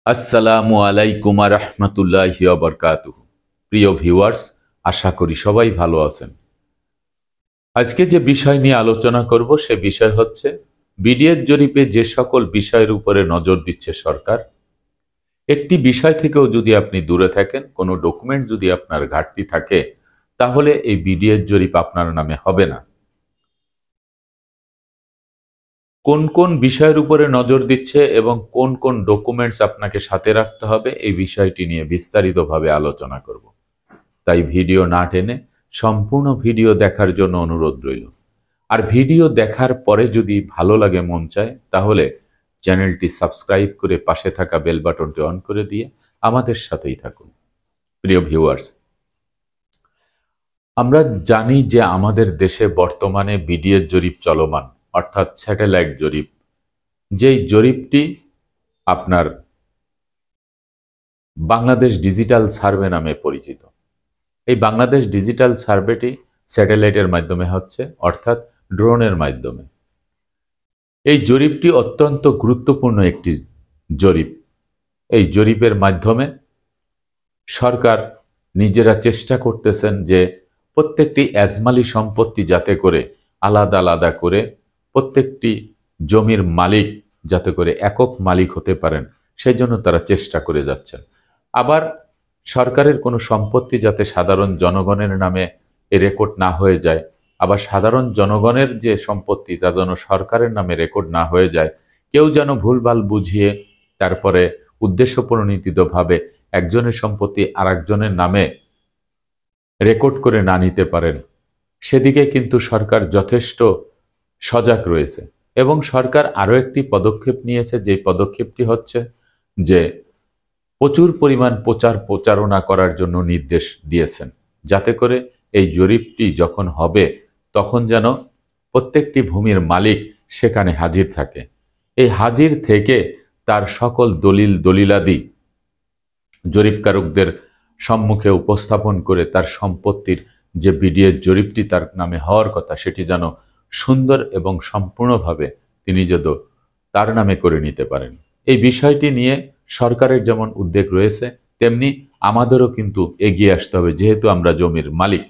আসসালামু আলাইকুম রহমতুল্লাহি ওয়া বারাকাতুহু। প্রিয় ভিউয়ার্স, আশা করি সবাই ভালো আছেন। আজকে যে বিষয় নিয়ে আলোচনা করব সে বিষয় হচ্ছে বিডিএর জরিপে যে সকল বিষয়ের উপরে নজর দিচ্ছে সরকার। একটি বিষয় থেকেও যদি আপনি দূরে থাকেন, কোনো ডকুমেন্ট যদি আপনার ঘাটতি থাকে, তাহলে এই বিডিএর জরিপ আপনার নামে হবে না। কোন কোন বিষয়ের উপরে নজর দিচ্ছে এবং কোন কোন ডকুমেন্টস আপনাকে সাথে রাখতে হবে, এই বিষয়টি নিয়ে বিস্তারিতভাবে আলোচনা করব। তাই ভিডিও না টেনে সম্পূর্ণ ভিডিও দেখার জন্য অনুরোধ রইল। আর ভিডিও দেখার পরে যদি ভালো লাগে, মন চায়, তাহলে চ্যানেলটি সাবস্ক্রাইব করে পাশে থাকা বেল বাটনটি অন করে দিয়ে আমাদের সাথেই থাকুন। প্রিয় ভিউয়ার্স, আমরা জানি যে আমাদের দেশে বর্তমানে বিডিএর জরিপ চলমান, অর্থাৎ স্যাটেলাইট জরিপ। যেই জরিপটি আপনার বাংলাদেশ ডিজিটাল সার্ভে নামে পরিচিত। এই বাংলাদেশ ডিজিটাল সার্ভেটি স্যাটেলাইটের মাধ্যমে হচ্ছে, অর্থাৎ ড্রোনের মাধ্যমে। এই জরিপটি অত্যন্ত গুরুত্বপূর্ণ একটি জরিপ। এই জরিপের মাধ্যমে সরকার নিজেরা চেষ্টা করতেছেন যে প্রত্যেকটি এজমালি সম্পত্তি যাতে করে আলাদা আলাদা করে প্রত্যেকটি জমির মালিক যাতে করে একক মালিক হতে পারেন, সেই জন্য তারা চেষ্টা করে যাচ্ছেন। আবার সরকারের কোনো সম্পত্তি যাতে সাধারণ জনগণের নামে রেকর্ড না হয়ে যায়, আবার সাধারণ জনগণের যে সম্পত্তি তা যেন সরকারের নামে রেকর্ড না হয়ে যায়, কেউ যেন ভুলভাল বুঝিয়ে তারপরে উদ্দেশ্যপ্রণোদিতভাবে একজনের সম্পত্তি আরেকজনের নামে রেকর্ড করে না নিতে পারেন, সেদিকে কিন্তু সরকার যথেষ্ট সজাগ রয়েছে। এবং সরকার আরও একটি পদক্ষেপ নিয়েছে, যে পদক্ষেপটি হচ্ছে যে প্রচুর পরিমাণ প্রচারণা করার জন্য নির্দেশ দিয়েছেন, যাতে করে এই জরিপটি যখন হবে তখন যেন প্রত্যেকটি ভূমির মালিক সেখানে হাজির থাকে। এই হাজির থেকে তার সকল দলিলাদি জরিপকারকদের সম্মুখে উপস্থাপন করে তার সম্পত্তির যে বিডিএর জরিপটি তার নামে হওয়ার কথা, সেটি যেন সুন্দর এবং সম্পূর্ণভাবে তিনি যেন তার নামে করে নিতে পারেন। এই বিষয়টি নিয়ে সরকারের যেমন উদ্বেগ রয়েছে, তেমনি আমাদেরও কিন্তু এগিয়ে আসতে হবে, যেহেতু আমরা জমির মালিক।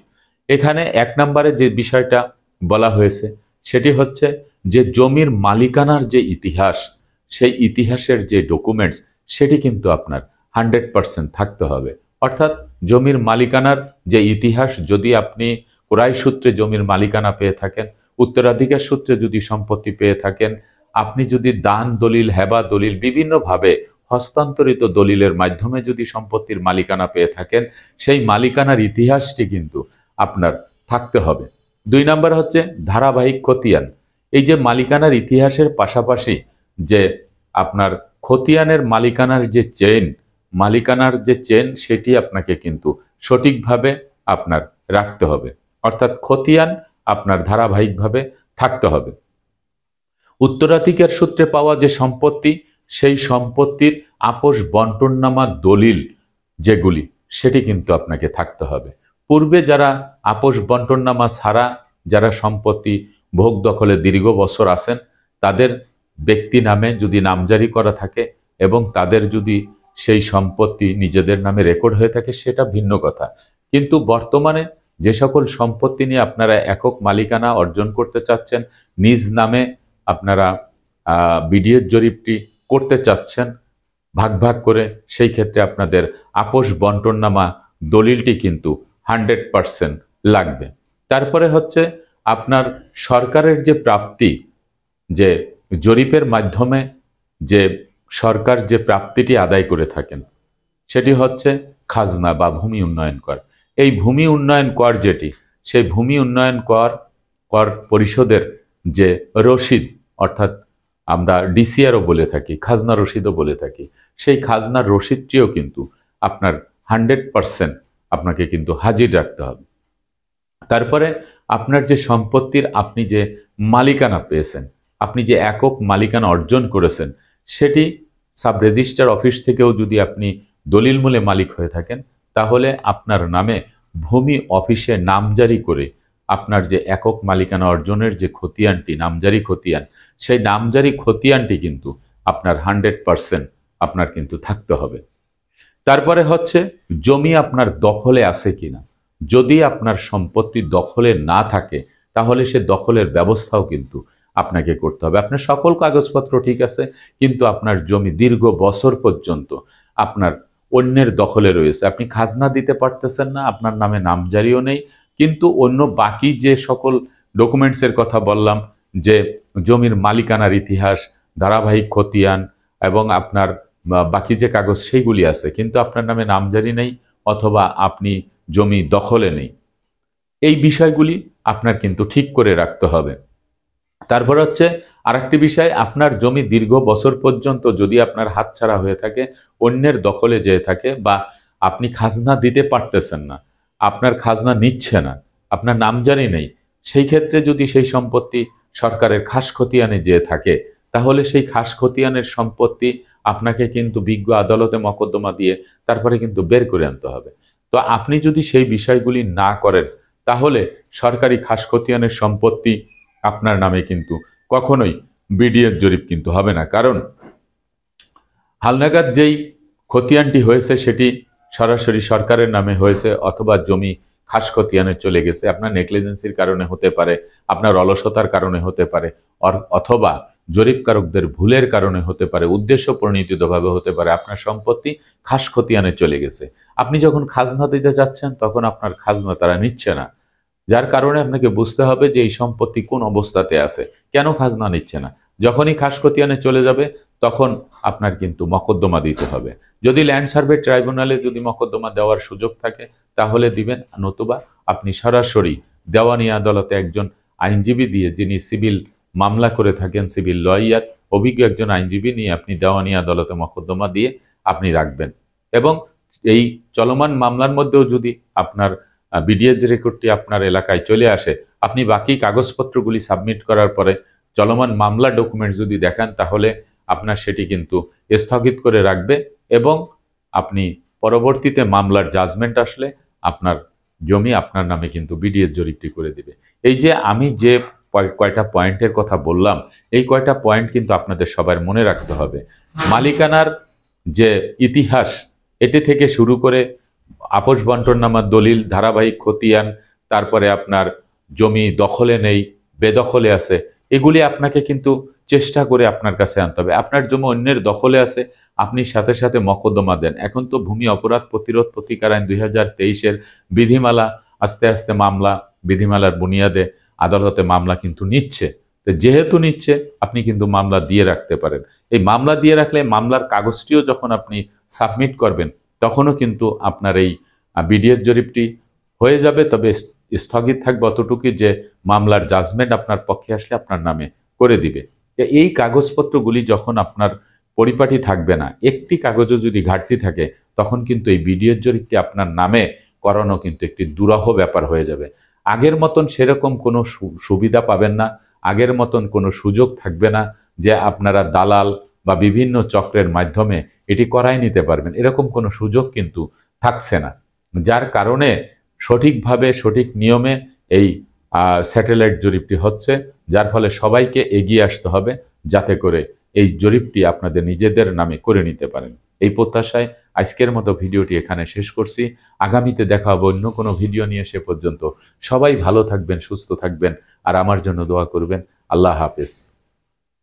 এখানে এক নম্বরে যে বিষয়টা বলা হয়েছে সেটি হচ্ছে যে জমির মালিকানার যে ইতিহাস, সেই ইতিহাসের যে ডকুমেন্টস, সেটি কিন্তু আপনার 100% থাকতে হবে। অর্থাৎ জমির মালিকানার যে ইতিহাস, যদি আপনি ক্রয় সূত্রে জমির মালিকানা পেয়ে থাকেন, উত্তরাধিকার সূত্রে যদি সম্পত্তি পেয়ে থাকেন, আপনি যদি দান দলিল, হেবা দলিল, বিভিন্নভাবে হস্তান্তরিত দলিলের মাধ্যমে যদি সম্পত্তির মালিকানা পেয়ে থাকেন, সেই মালিকানার ইতিহাসটি কিন্তু আপনার থাকতে হবে। 2 নম্বর হচ্ছে ধারাবাহিক খতিয়ান। এই যে মালিকানার ইতিহাসের পাশাপাশি যে আপনার খতিয়ানের মালিকানার যে চেন, সেটি আপনাকে কিন্তু সঠিকভাবে আপনার রাখতে হবে। অর্থাৎ খতিয়ান আপনার ধারাবাহিকভাবে থাকতে হবে। উত্তরাধিকার সূত্রে পাওয়া যে সম্পত্তি, সেই সম্পত্তির আপোষ বন্টননামা দলিল যেগুলি, সেটি কিন্তু আপনাকে থাকতে হবে। পূর্বে যারা আপোষ বন্টননামা ছাড়া যারা সম্পত্তি ভোগ দখলে দীর্ঘ বছর আছেন, তাদের ব্যক্তি নামে যদি নামজারি করা থাকে এবং তাদের যদি সেই সম্পত্তি নিজেদের নামে রেকর্ড হয়ে থাকে, সেটা ভিন্ন কথা। কিন্তু বর্তমানে যে সকল সম্পত্তি নিয়ে আপনারা একক মালিকানা অর্জন করতে চাচ্ছেন, নিজ নামে আপনারা বিডিএর জরিপটি করতে চাচ্ছেন ভাগ ভাগ করে, সেই ক্ষেত্রে আপনাদের আপোষ বন্টননামা দলিলটি কিন্তু 100% লাগবে। তারপরে হচ্ছে আপনার সরকারের যে প্রাপ্তি, যে জরিপের মাধ্যমে যে সরকার যে প্রাপ্তিটি আদায় করে থাকেন, সেটি হচ্ছে খাজনা বা ভূমি উন্নয়ন কর। এই ভূমি উন্নয়ন কর যেটি, সেই ভূমি উন্নয়ন কর পরিশোধের যে রসিদ, অর্থাৎ আমরা ডিসিআরও বলে থাকি, খাজনা রসিদও বলে থাকি, সেই খাজনার রসিদটিও কিন্তু আপনার 100% আপনাকে কিন্তু হাজির রাখতে হবে। তারপরে আপনার যে সম্পত্তির আপনি যে মালিকানা পেয়েছেন, আপনি যে একক মালিকানা অর্জন করেছেন, সেটি সাব রেজিস্ট্রার অফিস থেকেও যদি আপনি দলিলমূলে মালিক হয়ে থাকেন, তাহলে আপনার নামে ভূমি অফিসে নামজারি করে আপনার যে একক মালিকানা অর্জনের যে খতিয়ানটি, নামজারি খতিয়ান, সেই নামজারি খতিয়ানটি কিন্তু আপনার 100% আপনার কিন্তু থাকতে হবে। তারপরে হচ্ছে জমি আপনার দখলে আছে কিনা। যদি আপনার সম্পত্তি দখলে না থাকে তাহলে সে দখলের ব্যবস্থাও কিন্তু আপনাকে করতে হবে। আপনার সকল কাগজপত্র ঠিক আছে, কিন্তু আপনার জমি দীর্ঘ বছর পর্যন্ত আপনার অন্যের দখলে রয়েছে, আপনি খাজনা দিতে পারতেছেন না, আপনার নামে নামজারিও নেই, কিন্তু অন্য বাকি যে সকল ডকুমেন্টসের কথা বললাম, যে জমির মালিকানার ইতিহাস, ধারাবাহিক খতিয়ান এবং আপনার বাকি যে কাগজ সেইগুলি আছে, কিন্তু আপনার নামে নামজারি নেই অথবা আপনি জমি দখলে নেই, এই বিষয়গুলি আপনার কিন্তু ঠিক করে রাখতে হবে। তারপর হচ্ছে আরেকটি বিষয়, আপনার জমি দীর্ঘ বছর পর্যন্ত যদি আপনার হাতছাড়া হয়ে থাকে, অন্যের দখলে যেয়ে থাকে, বা আপনি খাজনা দিতে পারতেছেন না, আপনার খাজনা নিচ্ছে না, আপনার নামজারি নেই, সেই ক্ষেত্রে যদি সেই সম্পত্তি সরকারের খাস খতিয়ানে যেয়ে থাকে, তাহলে সেই খাস খতিয়ানের সম্পত্তি আপনাকে কিন্তু বিজ্ঞ আদালতে মকদ্দমা দিয়ে তারপরে কিন্তু বের করে আনতে হবে। তো আপনি যদি সেই বিষয়গুলি না করেন, তাহলে সরকারি খাস খতিয়ানের সম্পত্তি আপনার নামে কিন্তু কখনোই বিডিএর জরিপ কিন্তু হবে না। কারণ হালনাগাদ যেই খতিয়ানটি হয়েছে সেটি সরাসরি সরকারের নামে হয়েছে, অথবা জমি খাস খতিয়ানে চলে গেছে, আপনার নেগলিজেন্সির কারণে হতে পারে, আপনার অলসতার কারণে হতে পারে, অথবা জরিপকারকদের ভুলের কারণে হতে পারে, উদ্দেশ্য প্রণীতভাবে হতে পারে, আপনার সম্পত্তি খাস খতিয়ানে চলে গেছে। আপনি যখন খাজনা দিতে যাচ্ছেন তখন আপনার খাজনা তারা নিচ্ছে না, যার কারণে আপনাকে বুঝতে হবে যে এই সম্পত্তি কোন অবস্থাতে আছে, কেন খাজনা নিচ্ছে না। যখনই খাস খতিয়ানে চলে যাবে তখন আপনার কিন্তু মকদ্দমা দিতে হবে। যদি ল্যান্ড সার্ভে ট্রাইব্যুনালে যদি মকদ্দমা দেওয়ার সুযোগ থাকে তাহলে দিবেন, নতুবা আপনি সরাসরি দেওয়ানি আদালতে একজন আইনজীবী দিয়ে, যিনি সিভিল মামলা করে থাকেন, সিভিল লয়ার, অভিজ্ঞ একজন আইনজীবী নিয়ে আপনি দেওয়ানি আদালতে মকদ্দমা দিয়ে আপনি রাখবেন। এবং এই চলমান মামলার মধ্যেও যদি আপনার বিডিএস রেকর্ডটি আপনার এলাকায় চলে আসে, আপনি বাকি কাগজপত্রগুলি সাবমিট করার পরে চলমান মামলা ডকুমেন্ট যদি দেখান, তাহলে আপনার সেটি কিন্তু স্থগিত করে রাখবে এবং আপনি পরবর্তীতে মামলার জাজমেন্ট আসলে আপনার জমি আপনার নামে কিন্তু বিডিএস জরিপটি করে দিবে। এই যে আমি যে কয়টা পয়েন্টের কথা বললাম, এই কয়টা পয়েন্ট কিন্তু আপনাদের সবার মনে রাখতে হবে। মালিকানার যে ইতিহাস, এটি থেকে শুরু করে আপোষ বন্টননামার দলিল, ধারাবাহিক খতিয়ান, তারপরে আপনার জমি দখলে নেই, বেদখলে আছে, এগুলি আপনাকে কিন্তু চেষ্টা করে আপনার কাছে আনতে হবে। আপনার জমি অন্যের দখলে আছে, আপনি সাথে সাথে মকদ্দমা দেন। এখন তো ভূমি অপরাধ প্রতিরোধ প্রতিকার আইন 2023-এর বিধিমালা আস্তে আস্তে মামলা, বিধিমালার বুনিয়াদে আদালতে মামলা কিন্তু নিচ্ছে। তো যেহেতু নিচ্ছে, আপনি কিন্তু মামলা দিয়ে রাখতে পারেন। এই মামলা দিয়ে রাখলে মামলার কাগজটিও যখন আপনি সাবমিট করবেন তখনও কিন্তু আপনার এই বিডিএস জরিপটি হয়ে যাবে, তবে স্থগিত থাকবে অতটুকু যে মামলার জাজমেন্ট আপনার পক্ষে আসলে আপনার নামে করে দিবে। এই কাগজপত্রগুলি যখন আপনার পরিপাটি থাকবে না, একটি কাগজও যদি ঘাটতি থাকে, তখন কিন্তু এই বিডিএস জরিপটি আপনার নামে করানো কিন্তু একটি দুরূহ ব্যাপার হয়ে যাবে। আগের মতন সেরকম কোনো সুবিধা পাবেন না, আগের মতন কোনো সুযোগ থাকবে না যে আপনারা দালাল বা বিভিন্ন চক্রের মাধ্যমে এটি করাই নিতে পারবেন, এরকম কোনো সুযোগ কিন্তু থাকছে না। যার কারণে সঠিকভাবে সঠিক নিয়মে এই স্যাটেলাইট জরিপটি হচ্ছে, যার ফলে সবাইকে এগিয়ে আসতে হবে যাতে করে এই জরিপটি আপনাদের নিজেদের নামে করে নিতে পারেন। এই প্রত্যাশায় আজকের মতো ভিডিওটি এখানে শেষ করছি। আগামীতে দেখা হবে অন্য কোনো ভিডিও নিয়ে। সে পর্যন্ত সবাই ভালো থাকবেন, সুস্থ থাকবেন, আর আমার জন্য দোয়া করবেন। আল্লাহ হাফেজ।